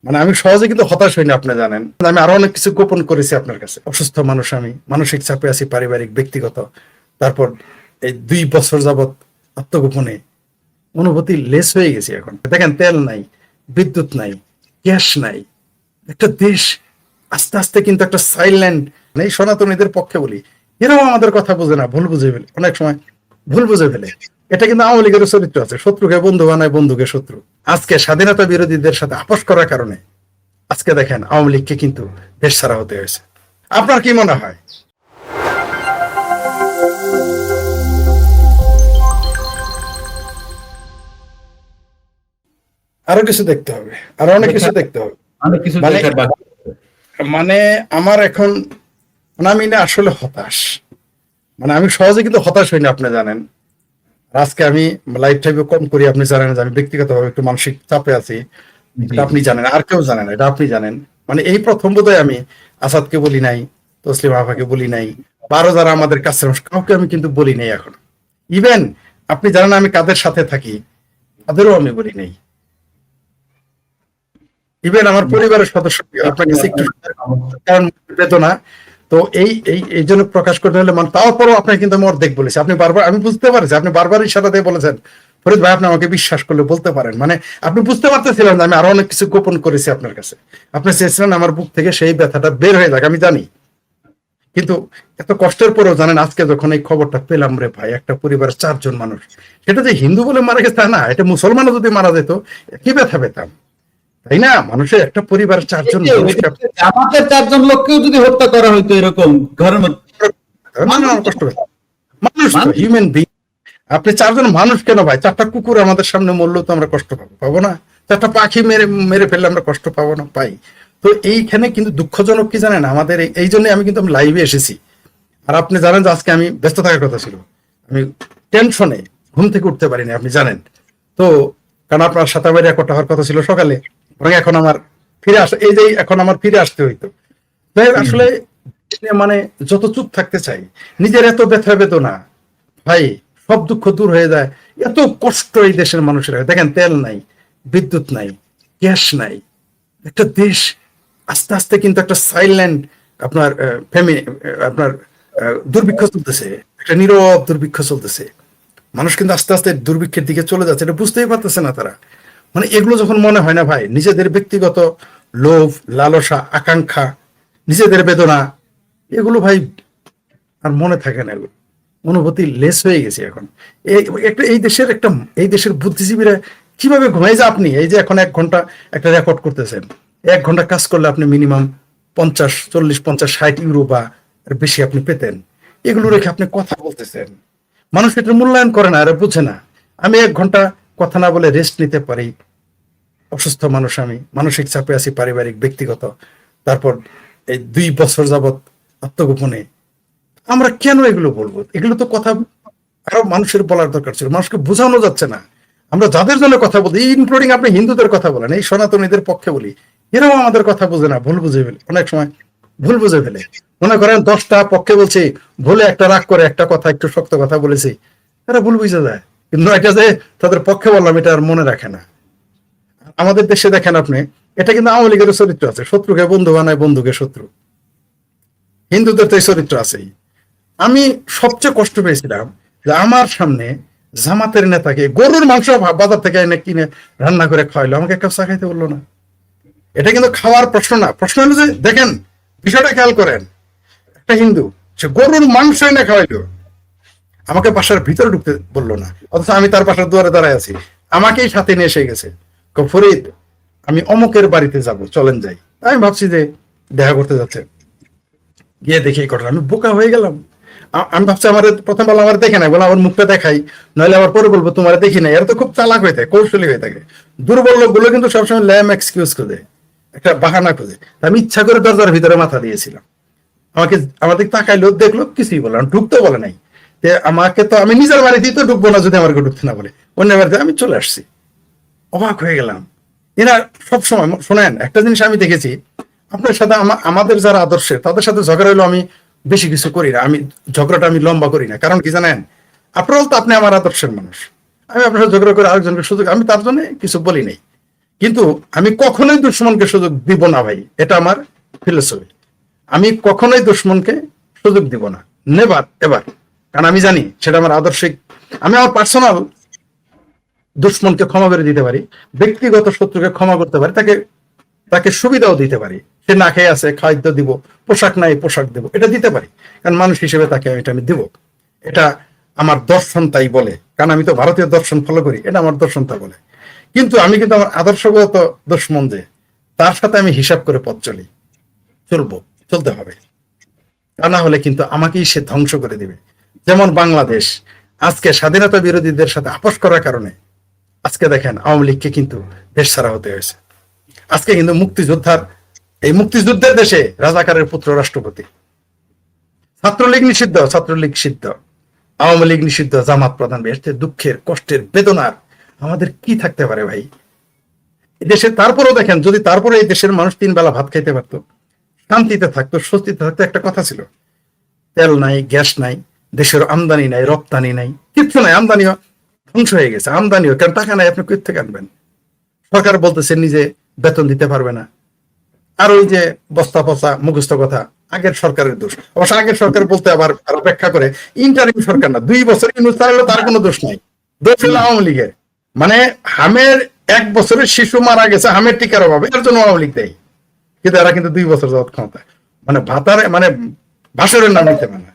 মানে আমি সহজে কিন্তু হতাশ হইনি, আপনি জানেন। আমি আরো অনেক কিছু গোপন করেছি আপনার কাছে। অসুস্থ মানুষ, আমি মানসিক চাপে আছি, পারিবারিক, ব্যক্তিগত। তারপর এই 2 বছর যাবত আত্মগোপনে অনুভূতি লেস হয়ে গেছি। এখন দেখেন, তেল নাই, বিদ্যুৎ নাই, গ্যাস নাই, একটা দেশ আস্তে আস্তে কিন্তু একটা সাইলেন্ট। এই সনাতনীদের পক্ষে বলি, এরাও আমাদের কথা বোঝে না, ভুল বুঝে ফেলে, অনেক সময় ভুল বুঝে ফেলে। এটা কিন্তু আওয়ামী লীগের চরিত্র আছে, শত্রুকে বন্ধু বানায়, বন্ধুকে শত্রু। আজকে স্বাধীনতা বিরোধীদের সাথে আপোষ করার কারণে আজকে দেখেন আওয়ামী লীগকে কিন্তু দেশ ছাড়া হতে হয়েছে। আপনার কি মনে হয়? আরো কিছু দেখতে হবে, আরো অনেক কিছু দেখতে হবে। অনেক কিছু মানে দেখার বাকি। মানে আমার এখন, মানে আমি না আসলে হতাশ। মানে আমি সহজে কিন্তু হতাশ হইনি, আপনি জানেন। আজকে আমি লাইভ টাইপে কম করি, আপনি জানেন যে আমি ব্যক্তিগতভাবে একটু মানসিক চাপে আছি। এটা আপনি জানেন, আর কেউ জানেন, এটা আপনি জানেন। মানে এই প্রথম বোধহয় আমি আসাদকে বলি নাই, তসলিম আফাকে বলি নাই, বারো যারা আমাদের কাছে, কাউকে আমি কিন্তু বলি নাই এখন। ইভেন আপনি জানেন আমি কাদের সাথে থাকি, তাদেরও আমি বলি নাই। ইভেন আমার পরিবারের সদস্য আপনার কাছে একটু, কারণ বেদনা। তো এই এই এই জন্য প্রকাশ করতে হলে মানে, তারপরও আপনাকে কিন্তু আমি অর্ধেক বলেছি। আপনি বারবার, আমি বুঝতে পারছি আপনি বারবার ইশারা দিয়ে বলেছেন, ফরিদ ভাই আপনি আমাকে বিশ্বাস করলে বলতে পারেন। মানে আপনি বুঝতে পারতেছিলেন যে আমি আরো অনেক কিছু গোপন করেছি আপনার কাছে। আপনি চেয়েছিলেন আমার বুক থেকে সেই ব্যথাটা বের হয়ে যাক, আমি জানি। কিন্তু এত কষ্টের পরেও জানেন, আজকে যখন এই খবরটা পেলাম, রে ভাই, একটা পরিবারের 4 জন মানুষ, সেটা যে হিন্দু বলে মারা গেছে তা না, এটা মুসলমানও যদি মারা যেত কি ব্যথা পেতাম, তাই না? মানুষের একটা পরিবারের 4 জন মানুষকে আমাদের 4 জন লোককেও যদি হত্যা করা হইতো এরকম ঘরের মধ্যে, কষ্ট পেতাম। মানুষ তো হিউম্যান বিং। আপনি 4 জন মানুষ কেন ভাই, 4টা কুকুর আমাদের সামনে মরলেও তো আমরা কষ্ট পাবো, পাবো না? 4টা পাখি মেরে মেরে ফেললে আমরা কষ্ট পাবো না? পাই। তো এইখানে কিন্তু দুঃখজনক কি জানেন, আমাদের এই জন্য আমি কিন্তু লাইভে এসেছি। আর আপনি জানেন যে আজকে আমি ব্যস্ত থাকার কথা ছিল, আমি টেনশনে ঘুম থেকে উঠতে পারিনি, আপনি জানেন তো। কারণ আপনার সাথে আমার রেকর্ড হওয়ার কথা ছিল সকালে, এবং এখন আমার ফিরে আসা, এই যে এখন আমার ফিরে আসতে হইতো। তাই আসলে মানে যত চুপ থাকতে চাই, নিজের এত ব্যথা বেদনা, ভাই, সব দুঃখ দূর হয়ে যায়। এত কষ্ট এই দেশের মানুষের, দেখেন তেল নাই, বিদ্যুৎ নাই, গ্যাস নাই, একটা দেশ আস্তে আস্তে কিন্তু একটা সাইলেন্ট আপনার আপনার দুর্ভিক্ষ চলতেছে, একটা নীরব দুর্ভিক্ষ চলতেছে। মানুষ কিন্তু আস্তে আস্তে দুর্ভিক্ষের দিকে চলে যাচ্ছে, এটা বুঝতেই পারতেছে না তারা। মানে এগুলো যখন মনে হয় না ভাই, নিজেদের ব্যক্তিগত লোভ, লালসা, আকাঙ্ক্ষা, নিজেদের বেদনা, এগুলো ভাই আর মনে থাকে না। এগুলো অনুভূতি লেস হয়ে গেছে এখন। এই দেশের একটা, এই দেশের বুদ্ধিজীবীরা কিভাবে ঘুমাই, যে আপনি এই যে এখন 1 ঘন্টা একটা রেকর্ড করতেছেন, 1 ঘন্টা কাজ করলে আপনি মিনিমাম 50, 40, 50, 60 ইউরো বা বেশি আপনি পেতেন। এগুলো রেখে আপনি কথা বলতেছেন, মানুষ এটা মূল্যায়ন করে না, আর বুঝে না। আমি 1 ঘন্টা কথা না বলে রেস্ট নিতে পারি, অসুস্থ মানুষ, আমি মানসিক চাপে আছি, পারিবারিক, ব্যক্তিগত। তারপর এই 2 বছর যাবত আত্মগোপনে আমরা কেন এগুলো বলবো? এগুলো তো কথা আরো মানুষের বলার দরকার ছিল, মানুষকে বোঝানো যাচ্ছে না। আমরা যাদের জন্য কথা বলি, ইনক্লুডিং আপনি হিন্দুদের কথা বলেন, এই সনাতনীদের পক্ষে বলি, এরাও আমাদের কথা বোঝে না, ভুল বুঝে ফেলে, অনেক সময় ভুল বুঝে ফেলে। মনে করেন 10টা পক্ষে বলছি, ভুলে একটা রাগ করে একটা কথা, একটু শক্ত কথা বলেছি, এরা ভুল বুঝে যায়। কিন্তু এটা যে তাদের পক্ষে বললাম, এটা আর মনে রাখে না। আমাদের দেশে দেখেন আপনি, এটা কিন্তু আওয়ামী লীগের চরিত্র আছে, শত্রুকে বন্ধু বানায়, বন্ধুকে শত্রু। হিন্দুদের তো এই চরিত্র আছেই। আমি সবচেয়ে কষ্ট পেয়েছিলাম যে আমার সামনে জামাতের নেতাকে গরুর মাংস বাজার থেকে এনে কিনে রান্না করে খাওয়াইলো, আমাকে এক কাপ চা খাইতে বললো না। এটা কিন্তু খাওয়ার প্রশ্ন না, প্রশ্ন হলো যে দেখেন বিষয়টা খেয়াল করেন, একটা হিন্দু সে গরুর মাংস এনে খাওয়াইলো, আমাকে বাসার ভিতরে ঢুকতে বললো না, অথচ আমি তার বাসার দুয়ারে দাঁড়ায় আছি, আমাকেই সাথে নিয়ে এসে গেছে। ফরিদ, আমি অমুকের বাড়িতে যাব, চলেন যাই। আমি ভাবছি যে দেখা করতে যাচ্ছে, গিয়ে দেখি এই ঘটনা, আমি বোকা হয়ে গেলাম। আমি ভাবছি আমার প্রথম বললাম আমার দেখে নাই, বলে আমার মুখটা দেখাই, নইলে আবার পরে বলবো তোমার দেখি নাই। এরা তো খুব চালাক হয়ে থাকে, কৌশলী হয়ে থাকে। দুর্বল লোকগুলো কিন্তু সবসময় ল্যাম এক্সকিউজ খোঁজে, একটা বাহানা খোঁজে। আমি ইচ্ছা করে দরজার ভিতরে মাথা দিয়েছিলাম। আমাদের তাকাইলো, দেখলো, কিছুই বললাম, ঢুকতে বলে নাই। আমাকে তো, আমি নিজের বাড়িতেই তো ঢুকবো না যদি আমাকে ঢুকতে না বলে, অন্য বাড়িতে আমি চলে আসছি। অবাক হয়ে গেলাম। এরা সবসময় শোনেন, একটা জিনিস আমি দেখেছি, আপনার সাথে আমাদের যারা আদর্শের, তাদের সাথে ঝগড়া হইলো আমি বেশি কিছু করি না, আমি ঝগড়াটা আমি লম্বা করি না। কারণ কি জানেন, আপনার তো, আপনি আমার আদর্শের মানুষ, আমি আপনার সাথে ঝগড়া করে আরেকজনকে সুযোগ, আমি তার জন্য কিছু বলি নাই। কিন্তু আমি কখনোই দুশ্মনকে সুযোগ দিব না ভাই, এটা আমার ফিলোসফি। আমি কখনোই দুশ্মনকে সুযোগ দিব না, নেভার এবার। কারণ আমি জানি সেটা আমার আদর্শিক। আমি আমার পার্সোনাল দুশ্মনকে ক্ষমা করে দিতে পারি, ব্যক্তিগত শত্রুকে ক্ষমা করতে পারি, তাকে তাকে সুবিধাও দিতে পারি। সে না খেয়ে আছে, খাদ্য দিব, পোশাক নাই পোশাক দেব, এটা দিতে পারি। কারণ মানুষ হিসেবে তাকে এটা আমি দিব। এটা আমার দর্শন তাই বলে, কারণ আমি তো ভারতীয় দর্শন ফলো করি, এটা আমার দর্শন তা বলে। কিন্তু আমি কিন্তু আমার আদর্শগত দুশ্মন যে, তার সাথে আমি হিসাব করে পথ চলতে হবে। তা না হলে কিন্তু আমাকেই সে ধ্বংস করে দিবে। যেমন বাংলাদেশ আজকে স্বাধীনতা বিরোধীদের সাথে আপোষ করার কারণে আজকে দেখেন আওয়ামী লীগকে কিন্তু দেশ ছাড়া হতে হয়েছে। আজকে কিন্তু মুক্তিযুদ্ধের দেশে রাজাকারের পুত্র রাষ্ট্রপতি। ছাত্রলীগ নিষিদ্ধ, ছাত্রলীগ সিদ্ধ, আওয়ামী লীগ নিষিদ্ধ, জামাত প্রধান। দুঃখের, কষ্টের, বেদনার আমাদের কি থাকতে পারে ভাই দেশে? তারপরেও দেখেন, যদি তারপরে এই দেশের মানুষ 3 বেলা ভাত খাইতে পারতো, শান্তিতে থাকতো, স্বস্তিতে থাকতো, একটা কথা ছিল, তেল নাই, গ্যাস নাই, দেশের আমদানি নাই, রপ্তানি নাই, কিচ্ছু নাই, আমদানিও ধ্বংস হয়ে গেছে। আমদানিও, কারণ টাকা নাই, আপনি কোথা থেকে আনবেন? সরকার বলতেছে নিজে বেতন দিতে পারবে না। আর ওই যে বস্তা পচা মুখস্থ কথা, আগের সরকারের দোষ। অবশ্য আগের সরকার বলতে আবার অপেক্ষা করে, ইন্টারিম সরকার না, 2 বছর ইউনুস চালালে তার কোনো দোষ নাই, দোষ হলো আওয়ামী লীগের। মানে হামের 1 বছরের শিশু মারা গেছে হামের টিকার অভাবে, এর জন্য আওয়ামী লীগ দেয়। কিন্তু এরা কিন্তু 2 বছর যাওয়ার ক্ষমতা, মানে ভাতারে, মানে ভাষণের নাম নিতে পারে না।